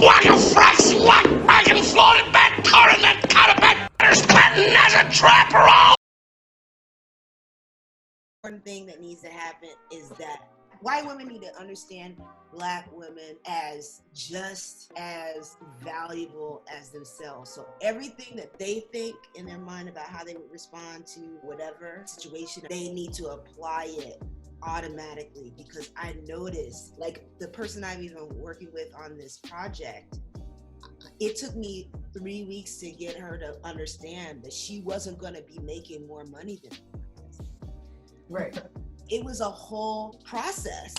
Like a fraction, like I can float it back, turn that kind of back. There's patent as a trapper all. One thing that needs to happen is that white women need to understand Black women as just as valuable as themselves. So everything that they think in their mind about how they would respond to whatever situation, they need to apply it automatically. Because I noticed, like the person I've been working with on this project, it took me 3 weeks to get her to understand that she wasn't going to be making more money than me. Right. It was a whole process.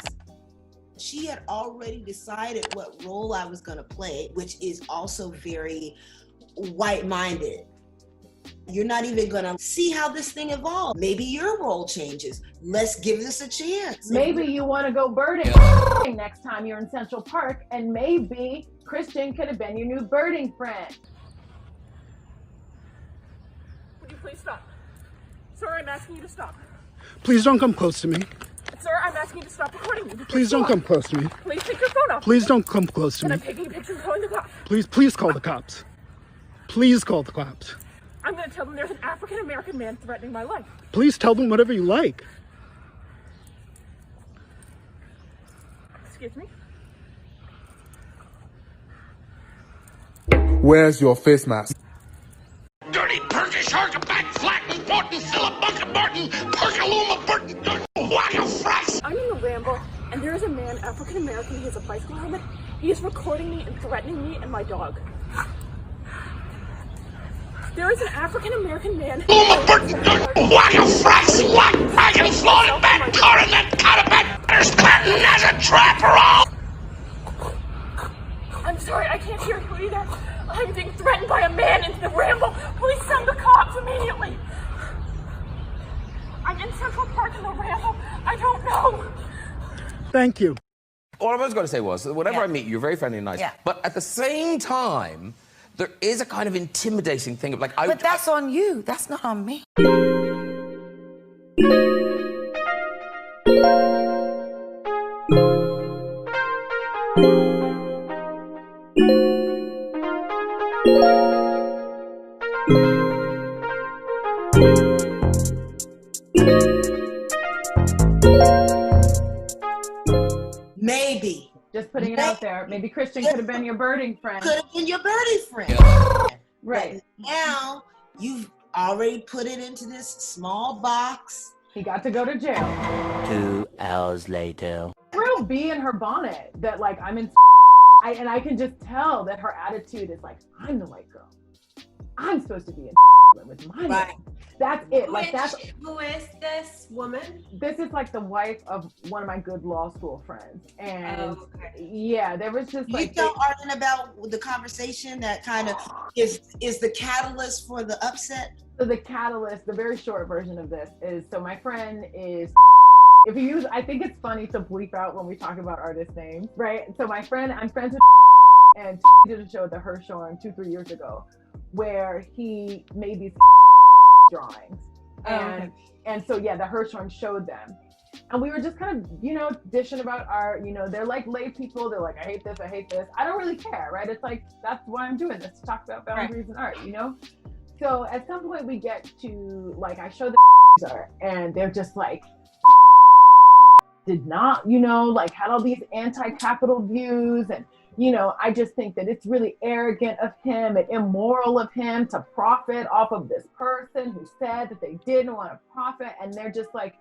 She had already decided what role I was going to play, which is also very white-minded. You're not even going to see how this thing evolves. Maybe your role changes. Let's give this a chance. Maybe you want to go birding next time you're in Central Park, and maybe Christian could have been your new birding friend. Would you please stop? Sir, I'm asking you to stop. Please don't come close to me. Sir, I'm asking you to stop recording me. Please don't come close to me. Please take your phone off. Please don't come close to And me. I'm taking pictures calling the cops. Please call the cops. Please call the cops. I'm going to tell them there's an African-American man threatening my life. Please tell them whatever you like. Excuse me? Where's your face mask? Dirty Turkish back flat and Fortin, Philip Martin, Perkaluma Burton, like a fraction. I'm in the Ramble, and there is a man, African-American, he has a bicycle helmet. He is recording me and threatening me and my dog. There is an African-American man. Like a fraction, like I can float it back, turn that kind of back. There's patent as a trapper all. I'm sorry, I can't hear you either. I'm being threatened by a man in the Ramble. Please send the cops immediately. I'm in Central Park in the Ramble. I don't know. Thank you. All I was going to say was that whenever I meet you, you're very friendly and nice. Yeah. But at the same time, there is a kind of intimidating thing of like... But that's on you. That's not on me. Maybe. Just putting it out there. Maybe Christian could have been your birding friend. Could have been your birdie friend. Yeah. Right. But now you've already put it into this small box. He got to go to jail. 2 hours later. Real bee in her bonnet that like I'm in and I can just tell that her attitude is like, I'm the white girl. I'm supposed to be in with my Right. name. That's it. Like that's Who is this woman? this is like the wife of one of my good law school friends. And Oh, okay. yeah, there was just You like tell Arden about the conversation that kind of is the catalyst for the upset. so the catalyst, the very short version of this is, so my friend is, if you use, I think it's funny to bleep out when we talk about artist names, right? So my friend, I'm friends with and did a show at the Hirshhorn 2-3 years ago where he made these drawings. And and so yeah, the Hirshhorn showed them. And we were just kind of, you know, dishing about art, you know, they're like lay people, they're like, I hate this, I hate this. I don't really care, right? It's like, that's why I'm doing this, to talk about boundaries in art, you know? So at some point we get to, like, I show the art and they're just like, did not, you know, like had all these anti-capital views. And, you know, I just think that it's really arrogant of him and immoral of him to profit off of this person who said that they didn't want to profit. And they're just like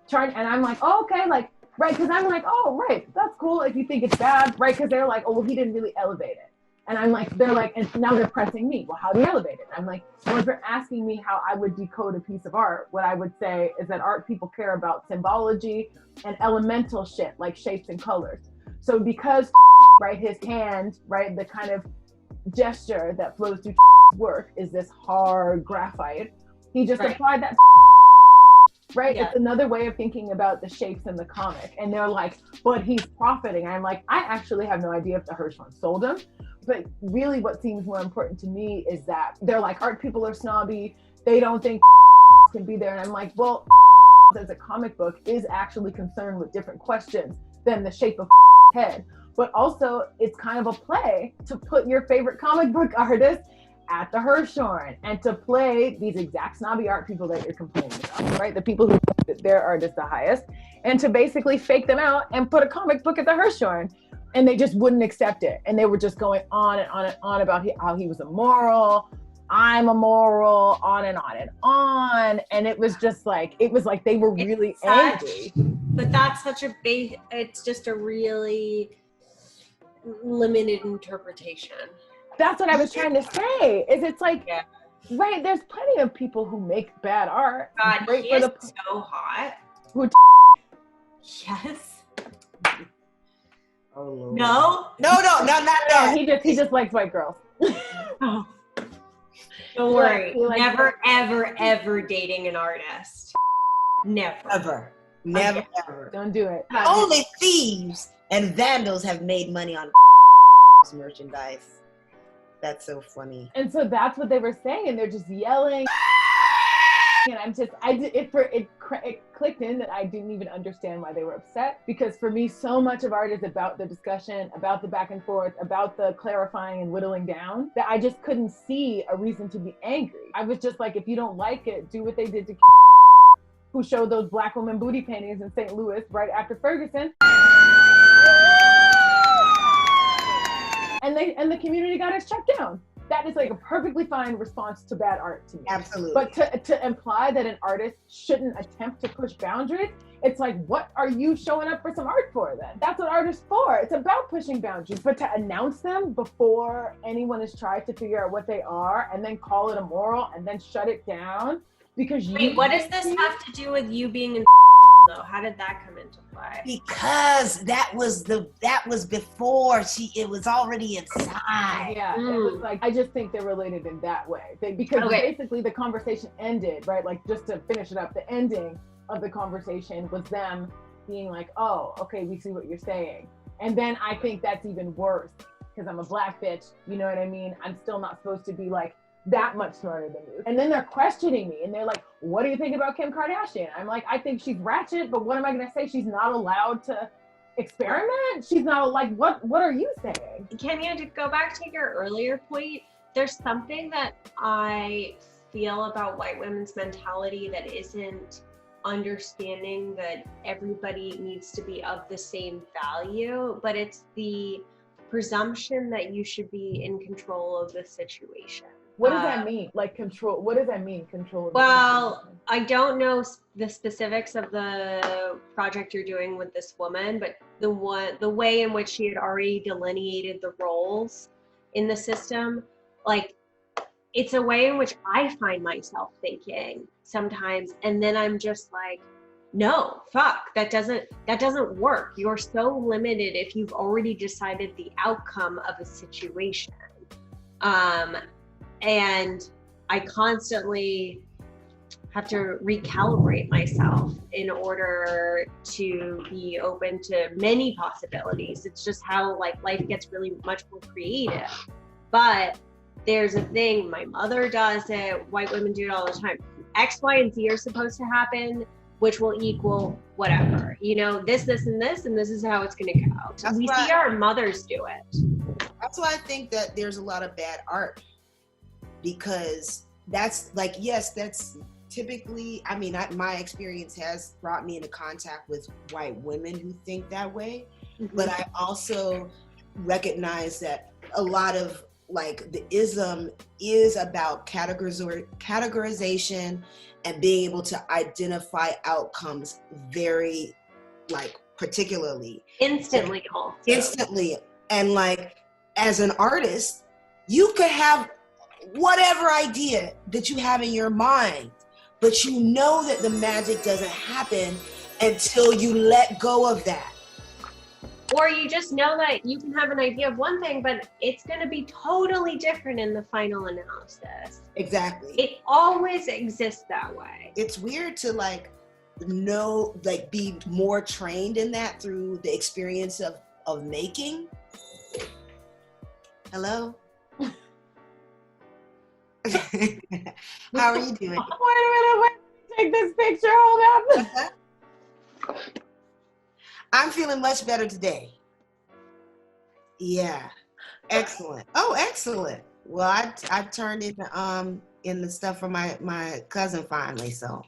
trying, and I'm like, oh, okay, like, right. Cause I'm like, oh, right, that's cool if you think it's bad, right? Cause they're like, oh, well, he didn't really elevate it. And I'm like, they're like, and now they're pressing me. Well, how do you elevate it? I'm like, well, if you're asking me how I would decode a piece of art, what I would say is that art people care about symbology and elemental shit like shapes and colors. So because, right, his hand, right, the kind of gesture that flows through work is this hard graphite, he just applied that, right? Yeah. It's another way of thinking about the shapes in the comic. And they're like, but he's profiting. I'm like, I actually have no idea if the Hirshhorn sold him. But really what seems more important to me is that they're like, art people are snobby. They don't think can be there. And I'm like, well, as a comic book is actually concerned with different questions than the shape of head. But also, it's kind of a play to put your favorite comic book artist at the Hirshhorn and to play these exact snobby art people that you're complaining about, right? The people who think their art is the highest, and to basically fake them out and put a comic book at the Hirshhorn. And they just wouldn't accept it. And they were just going on and on and on about how he was immoral, I'm immoral, on and on and on. And it was just like, they were really angry. But that's such a it's just a really limited interpretation. That's what I was trying to say, is it's like, right, there's plenty of people who make bad art. God, he is so hot. Who yes. Oh, Lord. No, not that. He just likes white girls. Oh. Don't worry. Never, ever dating an artist. Never. Never. Don't do it. Only thieves and vandals have made money on merchandise. That's so funny. And so that's what they were saying, and they're just yelling. And it clicked in that I didn't even understand why they were upset, because for me, so much of art is about the discussion, about the back and forth, about the clarifying and whittling down, that I just couldn't see a reason to be angry. I was just like, if you don't like it, do what they did to who showed those black women booty paintings in St. Louis right after Ferguson. And the community got us shut down. That is like a perfectly fine response to bad art to me. Absolutely. But to imply that an artist shouldn't attempt to push boundaries, it's like, what are you showing up for some art for then? That's what art is for. It's about pushing boundaries. But to announce them before anyone has tried to figure out what they are, and then call it immoral, and then shut it down because you— Wait, what does this have to do with you being in though? How did that come into play? Because that was before it was already inside. Yeah, it was like, I just think they're related in that way. Because basically the conversation ended, right? Like, just to finish it up, the ending of the conversation was them being like, oh, okay, we see what you're saying. And then I think that's even worse because I'm a black bitch, you know what I mean? I'm still not supposed to be like that much smarter than you. And then they're questioning me and they're like, what do you think about Kim Kardashian? I'm like, I think she's ratchet, but what am I gonna say? She's not allowed to experiment? She's not, like, what are you saying? Kenya, to go back to your earlier point, there's something that I feel about white women's mentality that isn't understanding that everybody needs to be of the same value, but it's the presumption that you should be in control of the situation. What does that mean? Like, control? What does that mean, control? Well, I don't know the specifics of the project you're doing with this woman, but the way in which she had already delineated the roles in the system, like, it's a way in which I find myself thinking sometimes, and then I'm just like, no, fuck, that doesn't work. You're so limited if you've already decided the outcome of a situation. And I constantly have to recalibrate myself in order to be open to many possibilities. It's just how, like, life gets really much more creative. But there's a thing, my mother does it, white women do it all the time. X, Y, and Z are supposed to happen, which will equal whatever. You know, this, and this is how it's gonna go. We see our mothers do it. That's why I think that there's a lot of bad art. Because that's like, yes, that's typically, I mean, my experience has brought me into contact with white women who think that way. Mm-hmm. But I also recognize that a lot of, like, the ism is about categorization and being able to identify outcomes very, like, particularly. Instantly. And, like, as an artist, you could have whatever idea that you have in your mind, but you know that the magic doesn't happen until you let go of that. Or you just know that you can have an idea of one thing, but it's going to be totally different in the final analysis. Exactly. It always exists that way. It's weird to, like, know, like, be more trained in that through the experience of making. Hello? How are you doing? Wait a minute, take this picture, hold up. I'm feeling much better today. Yeah. Excellent. Oh, excellent. Well, I turned in the stuff for my cousin finally. So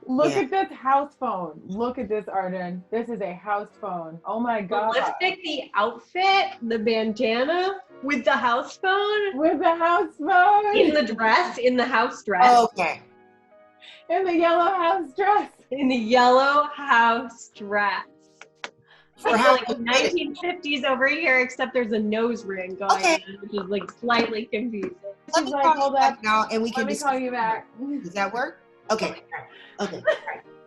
Look yeah. at this house phone. Look at this, Arden. This is a house phone. Oh my The God. lipstick, the outfit, the bandana with the house phone. With the house phone. In the dress, in the house dress. Okay. In the yellow house dress. In the yellow house dress. For how Like 1950s over here, except there's a nose ring going on, which is like slightly confusing. Let She's me like, call you hold back up. now, and we Let can me call you back. Does that work? Okay. Okay.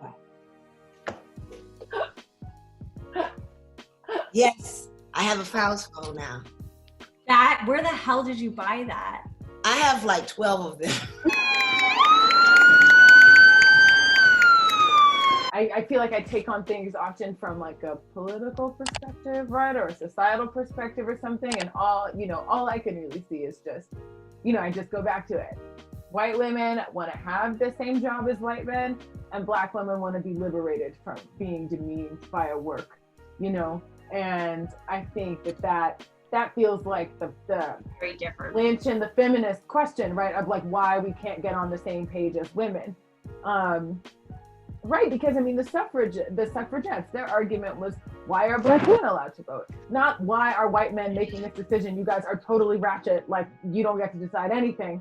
All right. Yes, I have a house phone now. Where the hell did you buy that? I have like 12 of them. I feel like I take on things often from like a political perspective, right? Or a societal perspective or something. And all I can really see is just, I just go back to it. White women want to have the same job as white men, and Black women want to be liberated from being demeaned by a work, And I think that feels like the very different lynch and the feminist question, right? Of like why we can't get on the same page as women. Right, because I mean the suffragettes, their argument was, why are Black women allowed to vote? Not why are white men making this decision? You guys are totally ratchet, like you don't get to decide anything.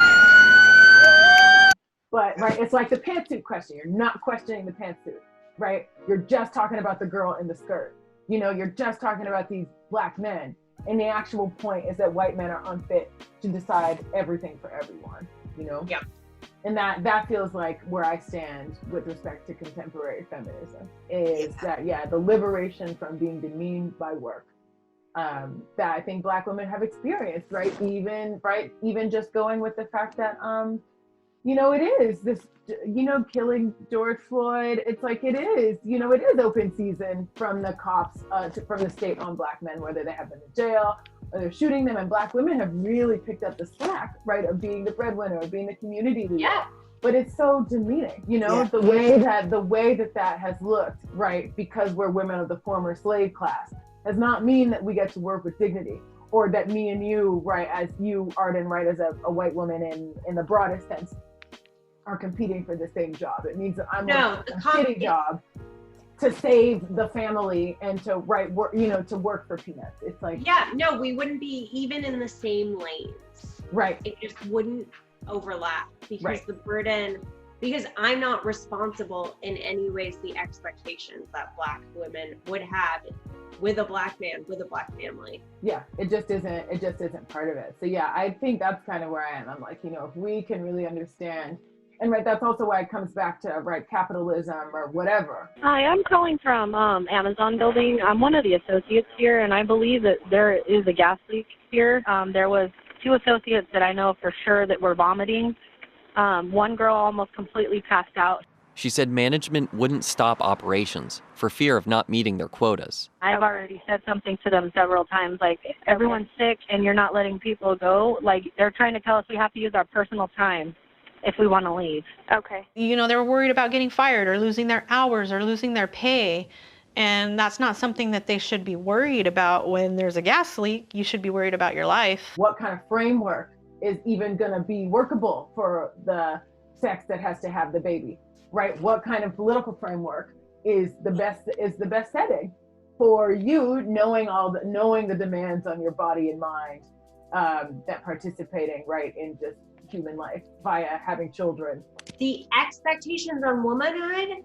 But right, it's like the pantsuit question. You're not questioning the pantsuit, right? You're just talking about the girl in the skirt. You're just talking about these Black men. And the actual point is that white men are unfit to decide everything for everyone, Yeah. And that feels like where I stand with respect to contemporary feminism is that, the liberation from being demeaned by work that I think Black women have experienced, right? Even just going with the fact that, it is this, killing George Floyd. It's like it is open season from the cops, from the state on Black men, whether they have been in jail or they're shooting them. And Black women have really picked up the slack, right, of being the breadwinner, of being the community leader. Yeah. But it's so demeaning, the way that has looked, right, because we're women of the former slave class, does not mean that we get to work with dignity, or that me and you, right, as you, Arden, right, as a white woman in the broadest sense, are competing for the same job. It means that I'm working a shitty job to save the family and to to work for peanuts. It's like, we wouldn't be even in the same lanes. Right. It just wouldn't overlap because right. because I'm not responsible in any ways the expectations that Black women would have with a Black man, with a Black family. Yeah, it just isn't part of it. So yeah, I think that's kind of where I am. I'm like, if we can really understand. And right, that's also why it comes back to capitalism or whatever. Hi, I'm calling from Amazon building. I'm one of the associates here, and I believe that there is a gas leak here. There was 2 associates that I know for sure that were vomiting. One girl almost completely passed out. She said management wouldn't stop operations for fear of not meeting their quotas. I've already said something to them several times, like, everyone's sick and you're not letting people go. Like, they're trying to tell us we have to use our personal time if we want to leave. Okay. They were worried about getting fired or losing their hours or losing their pay. And that's not something that they should be worried about when there's a gas leak. You should be worried about your life. What kind of framework is even going to be workable for the sex that has to have the baby, right? What kind of political framework is the best setting for you, knowing the demands on your body and mind, that participating, right, in just human life via having children. The expectations on womanhood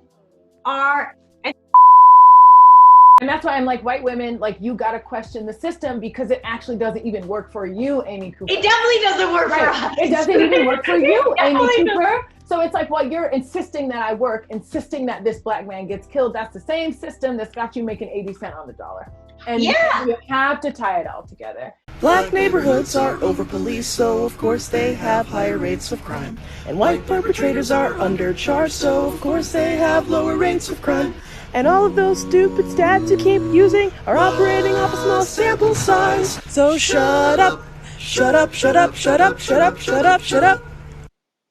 are, and that's why I'm like, white women, like, you got to question the system because it actually doesn't even work for you, Amy Cooper. It definitely doesn't work for us. It doesn't even work for you, Amy Cooper. So it's like, well, you're insisting that I work, insisting that this Black man gets killed. That's the same system that's got you making 80 cents on the dollar. And you have to tie it all together. Black neighborhoods are over-policed, so of course they have higher rates of crime. And white perpetrators are undercharged, so of course they have lower rates of crime. And all of those stupid stats you keep using are operating off a small sample size. So shut up, shut up, shut up, shut up, shut up, shut up, shut up.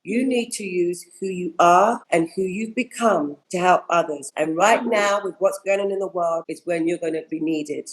You need to use who you are and who you've become to help others. And right now, with what's going on in the world, is when you're going to be needed.